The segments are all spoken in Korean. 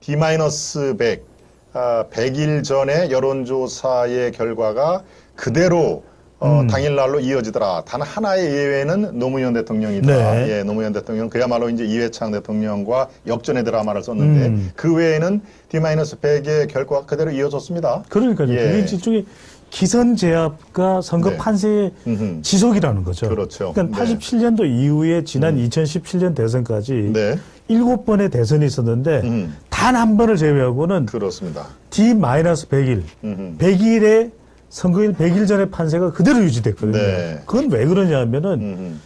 D-100, 100일 전에 여론조사의 결과가 그대로 당일날로 이어지더라. 단 하나의 예외는 노무현 대통령이다. 네. 예, 노무현 대통령 그야말로 이제 이회창 대통령과 역전의 드라마를 썼는데 그 외에는 D-100의 결과가 그대로 이어졌습니다. 그러니까요. 예. 그게 일종의 기선 제압과 선거 네. 판세의 지속이라는 거죠. 그렇죠. 그러니까 네. 87년도 이후에 지난 2017년 대선까지 네. 7번의 대선이 있었는데 단 한 번을 제외하고는 그렇습니다. D-100일, 100일의 선거일 100일 전의 판세가 그대로 유지됐거든요. 네. 그건 왜 그러냐면은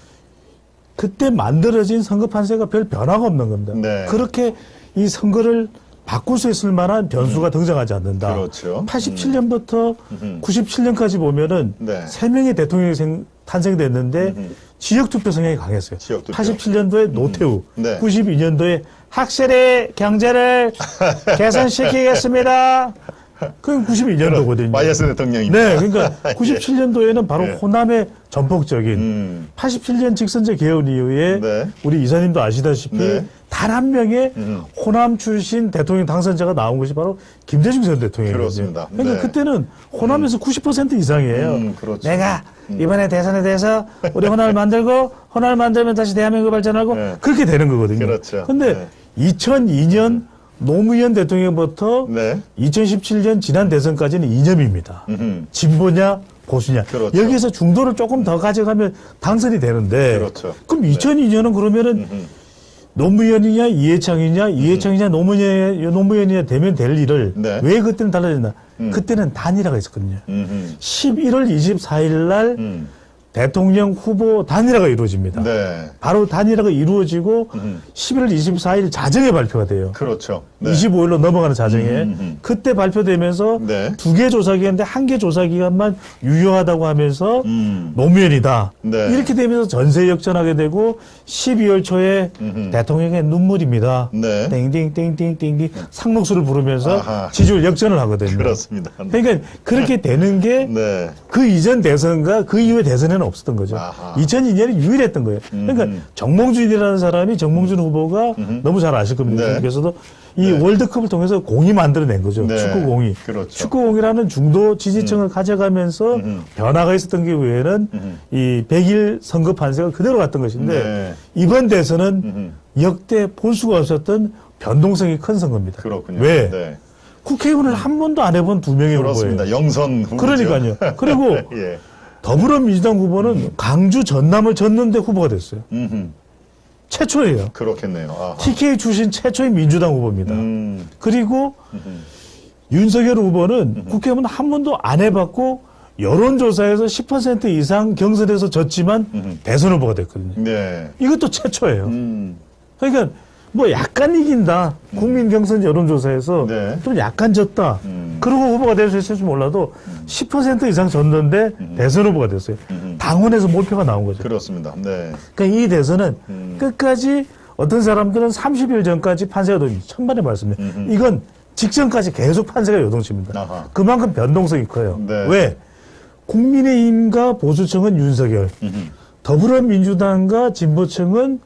그때 만들어진 선거 판세가 별 변화가 없는 겁니다. 네. 그렇게 이 선거를 바꿀 수 있을 만한 변수가 등장하지 않는다. 그렇죠. 87년부터 97년까지 보면은 네. 3명의 대통령이 탄생됐는데 지역투표 성향이 강했어요. 지역투표. 87년도에 노태우, 네. 92년도에 확실히 경제를 개선시키겠습니다. 그게 92년도거든요. YS 대통령입니다. 네, 그러니까 97년도에는 바로 예. 호남의 전폭적인 87년 직선제 개헌 이후에 네. 우리 이사님도 아시다시피 네. 단 한 명의 호남 출신 대통령 당선자가 나온 것이 바로 김대중 전 대통령이거든요. 그렇습니다. 그러니까 네. 그때는 호남에서 90% 이상이에요. 그렇죠. 내가 이번에 대선에 대해서 우리 호남을 만들고 호남을 만들면 다시 대한민국을 발전하고 네. 그렇게 되는 거거든요. 그렇죠. 그런데 네. 2002년 노무현 대통령부터 네. 2017년 지난 대선까지는 이념입니다. 진보냐 보수냐. 그렇죠. 여기서 중도를 조금 더 가져가면 당선이 되는데 그렇죠. 그럼 2002년은 그러면은 노무현이냐 이해창이냐 노무현이냐 되면 될 일을 네. 왜 그때는 달라졌나. 그때는 단일화가 있었거든요. 11월 24일 날 대통령 후보 단일화가 이루어집니다. 네. 바로 단일화가 이루어지고 11월 24일 자정에 발표가 돼요. 그렇죠. 네. 25일로 넘어가는 자정에 그때 발표되면서 네. 2개 조사기관인데 1개 조사기관만 유효하다고 하면서 노무현이다. 네. 이렇게 되면서 전세 역전하게 되고 12월 초에 대통령의 눈물입니다. 네. 땡땡땡땡땡 상록수를 부르면서 아하. 지지율 역전을 하거든요. 그렇습니다. 그러니까 그렇게 되는 게 네. 그 이전 대선과 그 이후의 대선에는 없었던 거죠. 아하. 2002년이 유일했던 거예요. 그러니까 정몽준이라는 사람이 정몽준 후보가 너무 잘 아실 겁니다. 네. 그래서도 이 월드컵을 통해서 공이 만들어낸 거죠. 네. 축구 공이. 그렇죠. 축구 공이라는 중도 지지층을 가져가면서 변화가 있었던 게 외에는 이 100일 선거 판세가 그대로 갔던 것인데 네. 이번 대선은 역대 볼 수가 없었던 변동성이 큰 선거입니다. 그렇군요. 왜? 네. 국회의원을 한 번도 안 해본 두 명의 그렇습니다. 후보예요. 영선 후보죠. 그러니까요. 그리고 예. 더불어민주당 후보는 강주 전남을 졌는데 후보가 됐어요. 최초예요. 그렇겠네요. 아하. TK 출신 최초의 민주당 후보입니다. 그리고 윤석열 후보는 국회의원 한 번도 안 해봤고 여론조사에서 10% 이상 경선에서 졌지만 대선 후보가 됐거든요. 네. 이것도 최초예요. 그러니까 뭐 약간 이긴다. 국민 경선 여론조사에서 네. 좀 약간 졌다. 그러고 후보가 될 수 있을지 몰라도 10% 이상 졌는데 대선 후보가 됐어요. 당원에서 몰표가 나온 거죠. 그렇습니다. 네. 그러니까 이 대선은 끝까지 어떤 사람들은 30일 전까지 판세가 요동치. 천만에 말씀드려요. 이건 직전까지 계속 판세가 요동칩니다. 아하. 그만큼 변동성이 커요. 네. 왜? 국민의힘과 보수층은 윤석열, 더불어민주당과 진보층은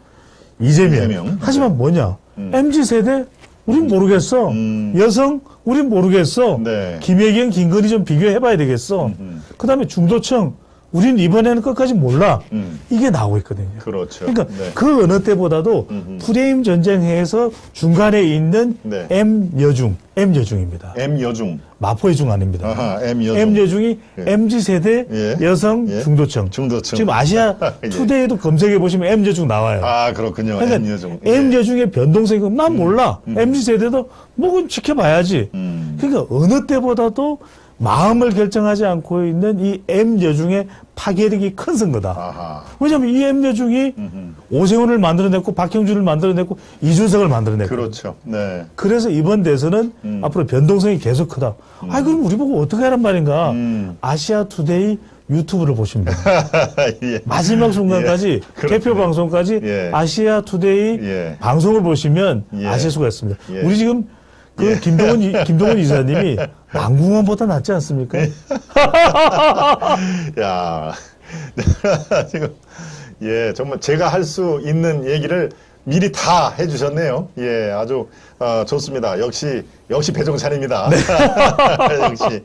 이재명. 하지만 뭐냐? MZ세대? 우린 모르겠어. 여성? 우린 모르겠어. 네. 김혜경, 김건희 좀 비교해봐야 되겠어. 그 다음에 중도층? 우린 이번에는 끝까지 몰라. 이게 나오고 있거든요. 그렇죠. 그러니까 네. 그 어느 때보다도 프레임 전쟁에서 중간에 있는 네. M여중입니다. M여중. 마포의 중 아닙니다. 아하, M여중. M여중이 예. MZ세대 예. 여성 예. 중도층. 중도층. 지금 아시아 예. 투데이도 검색해 보시면 M여중 나와요. 아, 그렇군요. 그러니까 M여중. 예. M여중의 변동성이 난 몰라. MZ세대도 뭐 지켜봐야지. 그러니까 어느 때보다도 마음을 결정하지 않고 있는 이 M여중의 파괴력이 큰 선거다. 아하. 왜냐하면 이 M여중이 오세훈을 만들어냈고 박형준을 만들어냈고 이준석을 만들어냈고 그렇죠. 네. 그래서 이번 대선은 앞으로 변동성이 계속 크다. 아이 그럼 우리 보고 어떻게 하란 말인가. 아시아 투데이 유튜브를 보시면 됩니다. 예. 마지막 순간까지 그렇군요. 개표 방송까지 예. 아시아 투데이 예. 방송을 보시면 예. 아실 수가 있습니다. 예. 우리 지금 그 김동원 이사님이 망궁원보다 낫지 않습니까? 야, 지금 예 정말 제가 할 수 있는 얘기를 미리 다 해주셨네요. 예, 아주 좋습니다. 역시 배종찬입니다. 역시.